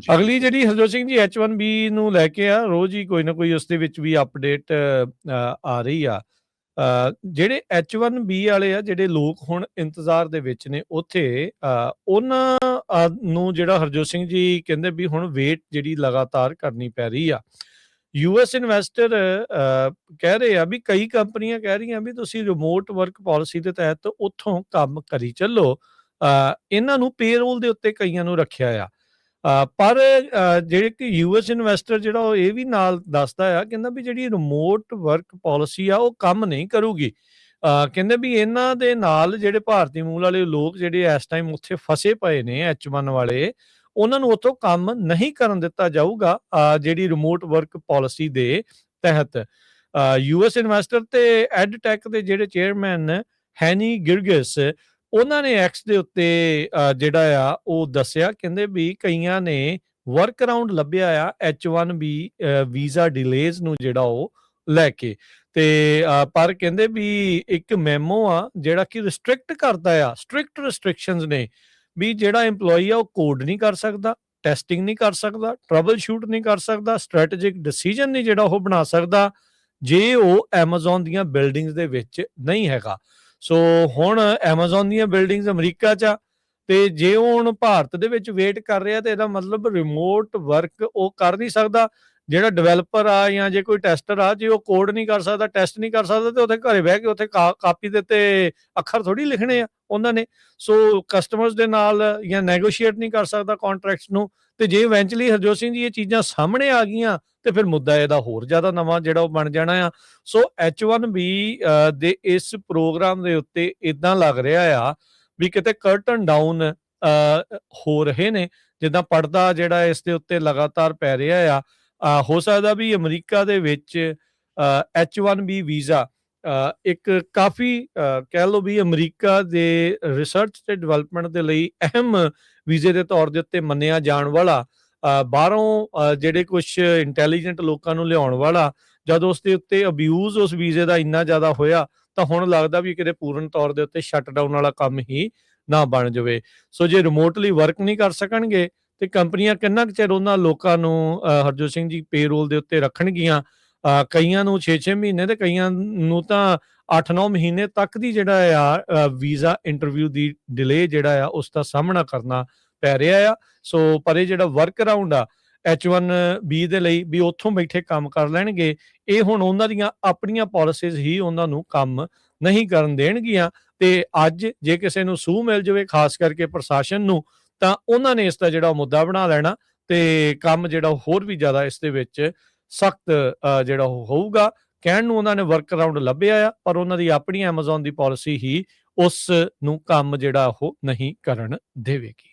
ਜੀ, ਅਗਲੀ ਜਿਹੜੀ ਹਰਜੋਤ ਸਿੰਘ ਜੀ H1B ਨੂੰ ਲੈ ਕੇ ਆ, ਰੋਜ਼ ਹੀ ਕੋਈ ਨਾ ਕੋਈ ਉਸ ਦੇ ਵਿੱਚ ਵੀ ਅਪਡੇਟ ਆ ਰਹੀ ਆ। ਜਿਹੜੇ H1B ਵਾਲੇ ਆ, ਜਿਹੜੇ ਲੋਕ ਹੁਣ ਇੰਤਜ਼ਾਰ ਦੇ ਵਿੱਚ ਨੇ ਉੱਥੇ, ਉਹਨਾਂ ਨੂੰ ਜਿਹੜਾ ਹਰਜੋਤ ਸਿੰਘ ਜੀ ਕਹਿੰਦੇ ਵੀ ਹੁਣ ਵੇਟ ਜਿਹੜੀ ਲਗਾਤਾਰ ਕਰਨੀ ਪੈ ਰਹੀ ਆ। US ਇਨਵੈਸਟਰ ਕਹਿ ਰਹੇ ਆ ਵੀ ਕਈ ਕੰਪਨੀਆਂ ਕਹਿ ਰਹੀਆਂ ਵੀ ਤੁਸੀਂ ਰਿਮੋਟ ਵਰਕ ਪਾਲਿਸੀ ਦੇ ਤਹਿਤ ਉੱਥੋਂ ਕੰਮ ਕਰੀ ਚੱਲੋ। ਇਹਨਾਂ ਨੂੰ ਪੇਰੋਲ ਦੇ ਉੱਤੇ ਕਈਆਂ ਨੂੰ ਰੱਖਿਆ ਆ। ਪਰ ਜਿਹੜੇ ਕਿ US ਇਨਵੈਸਟਰ ਜਿਹੜਾ ਉਹ ਇਹ ਵੀ ਨਾਲ ਦੱਸਦਾ ਆ, ਕਹਿੰਦਾ ਵੀ ਜਿਹੜੀ ਰਿਮੋਟ ਵਰਕ ਪਾਲਿਸੀ ਆ ਉਹ ਕੰਮ ਨਹੀਂ ਕਰੂਗੀ। ਕਹਿੰਦੇ ਵੀ ਇਹਨਾਂ ਦੇ ਨਾਲ ਜਿਹੜੇ ਭਾਰਤੀ ਮੂਲ ਵਾਲੇ ਲੋਕ ਜਿਹੜੇ ਇਸ ਟਾਈਮ ਉੱਥੇ ਫਸੇ ਪਏ ਨੇ H1 ਵਾਲੇ, ਉਹਨਾਂ ਨੂੰ ਉੱਥੋਂ ਕੰਮ ਨਹੀਂ ਕਰਨ ਦਿੱਤਾ ਜਾਊਗਾ ਜਿਹੜੀ ਰਿਮੋਟ ਵਰਕ ਪਾਲਿਸੀ ਦੇ ਤਹਿਤ। US ਇਨਵੈਸਟਰ ਤੇ ਐਡਟੈਕ ਦੇ ਜਿਹੜੇ ਚੇਅਰਮੈਨ ਹੈਨੀ ਗਿਰਗਿਸ, ਉਹਨਾਂ ਨੇ ਐਕਸ ਦੇ ਉੱਤੇ ਜਿਹੜਾ ਆ ਉਹ ਦੱਸਿਆ, ਕਹਿੰਦੇ ਵੀ ਕਈਆਂ ਨੇ ਵਰਕ ਅਰਾਊਂਡ ਲੱਭਿਆ ਆ H1B ਵੀਜ਼ਾ ਡਿਲੇਜ਼ ਨੂੰ ਜਿਹੜਾ ਉਹ ਲੈ ਕੇ। ਤੇ ਪਰ ਕਹਿੰਦੇ ਵੀ ਇੱਕ ਮੈਮੋ ਆ ਜਿਹੜਾ ਕਿ ਰਿਸਟ੍ਰਿਕਟ ਕਰਦਾ ਆ, ਸਟ੍ਰਿਕਟ ਰਿਸਟ੍ਰਿਕਸ਼ਨਸ ਨੇ ਵੀ ਜਿਹੜਾ EMPLOYEE ਆ ਉਹ ਕੋਡ ਨਹੀਂ ਕਰ ਸਕਦਾ, ਟੈਸਟਿੰਗ ਨਹੀਂ ਕਰ ਸਕਦਾ, ਟਰਬਲ ਸ਼ੂਟ ਨਹੀਂ ਕਰ ਸਕਦਾ, ਸਟ੍ਰੈਟੇਜਿਕ ਡਿਸੀਜਨ ਨਹੀਂ ਜਿਹੜਾ ਉਹ ਬਣਾ ਸਕਦਾ ਜੇ ਉਹ Amazon ਦੀਆਂ ਬਿਲਡਿੰਗਸ ਦੇ ਵਿੱਚ ਨਹੀਂ ਹੈਗਾ। ਸੋ ਹੁਣ Amazon ਦੀਆਂ ਬਿਲਡਿੰਗਸ ਅਮਰੀਕਾ 'ਚ ਆ, ਤੇ ਜੇ ਉਹ ਹੁਣ ਭਾਰਤ ਦੇ ਵਿੱਚ ਵੇਟ ਕਰ ਰਿਹਾ ਤੇ ਇਹਦਾ ਮਤਲਬ ਰਿਮੋਟ ਵਰਕ ਉਹ ਕਰ ਨਹੀਂ ਸਕਦਾ। ਜਿਹੜਾ ਡਿਵੈਲਪਰ ਆ ਜਾਂ ਜੇ ਕੋਈ ਟੈਸਟਰ ਆ, ਜੇ ਉਹ ਕੋਡ ਨਹੀਂ ਕਰ ਸਕਦਾ, ਟੈਸਟ ਨਹੀਂ ਕਰ ਸਕਦਾ, ਤੇ ਉੱਥੇ ਘਰੇ ਬਹਿ ਕੇ ਉੱਥੇ ਕਾਪੀ ਦੇ ਉੱਤੇ ਅੱਖਰ ਥੋੜੀ ਲਿਖਣੇ ਆ ਉਹਨਾਂ ਨੇ। ਸੋ ਕਸਟਮਰਸ ਦੇ ਨਾਲ ਜਾਂ ਨੈਗੋਸ਼ੀਏਟ ਨਹੀਂ ਕਰ ਸਕਦਾ ਕੰਟਰੈਕਟਸ ਨੂੰ। ਤੇ ਜੇ ਇਵੈਂਚੁਅਲੀ ਹਰਜੋਤ ਸਿੰਘ ਜੀ ਇਹ ਚੀਜ਼ਾਂ ਸਾਹਮਣੇ ਆ ਗਈਆਂ ਤੇ ਫਿਰ ਮੁੱਦਾ ਇਹਦਾ ਹੋਰ ਜ਼ਿਆਦਾ ਨਵਾਂ ਜਿਹੜਾ ਉਹ ਬਣ ਜਾਣਾ ਆ। ਸੋ H1B ਦੇ ਇਸ ਪ੍ਰੋਗਰਾਮ ਦੇ ਉੱਤੇ ਇਦਾਂ ਲੱਗ ਰਿਹਾ ਆ ਵੀ ਕਿਤੇ ਕਰਟਨ ਡਾਊਨ ਹੋ ਰਹੇ ਨੇ, ਜਿੱਦਾਂ ਪਰਦਾ ਜਿਹੜਾ ਇਸ ਦੇ ਉੱਤੇ ਲਗਾਤਾਰ ਪੈ ਰਿਹਾ ਆ। ਹੋ ਸਕਦਾ ਵੀ ਅਮਰੀਕਾ ਦੇ ਵਿੱਚ H1B ਵੀਜ਼ਾ ਇੱਕ ਕਾਫੀ ਕਹਿ ਲਓ ਵੀ ਅਮਰੀਕਾ ਦੇ ਰਿਸਰਚ ਤੇ ਡਿਵੈਲਪਮੈਂਟ ਦੇ ਲਈ ਅਹਿਮ ਵੀਜ਼ੇ ਦੇ ਤੌਰ ਦੇ ਉੱਤੇ ਮੰਨਿਆ ਜਾਣ ਵਾਲਾ, ਬਾਹਰੋਂ ਜਿਹੜੇ ਕੁਝ ਇੰਟੈਲੀਜੈਂਟ ਲੋਕਾਂ ਨੂੰ ਲਿਆਉਣ ਵਾਲਾ, ਜਦ ਉਸ ਦੇ ਉੱਤੇ ਅਬਿਊਜ਼ ਉਸ ਵੀਜ਼ੇ ਦਾ ਇੰਨਾ ਜ਼ਿਆਦਾ ਹੋਇਆ ਤਾਂ ਹੁਣ ਲੱਗਦਾ ਵੀ ਕਿਤੇ ਪੂਰਨ ਤੌਰ ਦੇ ਉੱਤੇ ਸ਼ਟਡਾਊਨ ਵਾਲਾ ਕੰਮ ਹੀ ਨਾ ਬਣ ਜਾਵੇ। ਸੋ ਜੇ ਰਿਮੋਟਲੀ ਵਰਕ ਨਹੀਂ ਕਰ ਸਕਣਗੇ ਤੇ ਕੰਪਨੀਆਂ ਕਿੰਨਾ ਕੁ ਚਿਰ ਉਹਨਾਂ ਲੋਕਾਂ ਨੂੰ ਹਰਜੋਤ ਸਿੰਘ ਜੀ ਪੇਰੋਲ ਦੇ ਉੱਤੇ ਰੱਖਣਗੀਆਂ। ਕਈਆਂ ਨੂੰ 6-6 ਮਹੀਨੇ ਤੇ ਕਈਆਂ ਨੂੰ ਤਾਂ 8-9 ਮਹੀਨੇ ਤੱਕ ਦੀ ਜਿਹੜਾ ਆ ਵੀਜ਼ਾ ਇੰਟਰਵਿਊ ਦੀ ਡਿਲੇ ਜਿਹੜਾ ਆ ਉਸ ਦਾ ਸਾਹਮਣਾ ਕਰਨਾ ਪੈ ਰਿਹਾ ਆ। ਸੋ ਪਰ ਇਹ ਜਿਹੜਾ ਵਰਕ ਅਰਾਊਂਡ ਆ H1B ਦੇ ਲਈ ਵੀ ਉੱਥੋਂ ਬੈਠੇ ਕੰਮ ਕਰ ਲੈਣਗੇ, ਇਹ ਹੁਣ ਉਹਨਾਂ ਦੀਆਂ ਆਪਣੀਆਂ ਪਾਲਿਸੀਜ਼ ਹੀ ਉਹਨਾਂ ਨੂੰ ਕੰਮ ਨਹੀਂ ਕਰਨ ਦੇਣਗੀਆਂ। ਤੇ ਅੱਜ ਜੇ ਕਿਸੇ ਨੂੰ ਸੂਹ ਮਿਲ ਜਾਵੇ, ਖਾਸ ਕਰਕੇ ਪ੍ਰਸ਼ਾਸਨ ਨੂੰ, ਤਾਂ ਉਹਨਾਂ ਨੇ ਇਸ ਦਾ ਜਿਹੜਾ ਮੁੱਦਾ ਬਣਾ ਲੈਣਾ ਤੇ ਕੰਮ ਜਿਹੜਾ ਹੋਰ ਵੀ ਜ਼ਿਆਦਾ ਇਸ ਦੇ ਵਿੱਚ ਸਖਤ ਜਿਹੜਾ ਉਹ ਹੋਊਗਾ। ਕਹਿਣ ਨੂੰ ਉਹਨਾਂ ਨੇ ਵਰਕ ਅਰਾਊਂਡ ਲੱਭਿਆ ਆ, ਪਰ ਉਹਨਾਂ ਦੀ ਆਪਣੀ Amazon ਦੀ ਪਾਲਿਸੀ ਹੀ ਉਸ ਨੂੰ ਕੰਮ ਜਿਹੜਾ ਉਹ ਨਹੀਂ ਕਰਨ ਦੇਵੇਗੀ।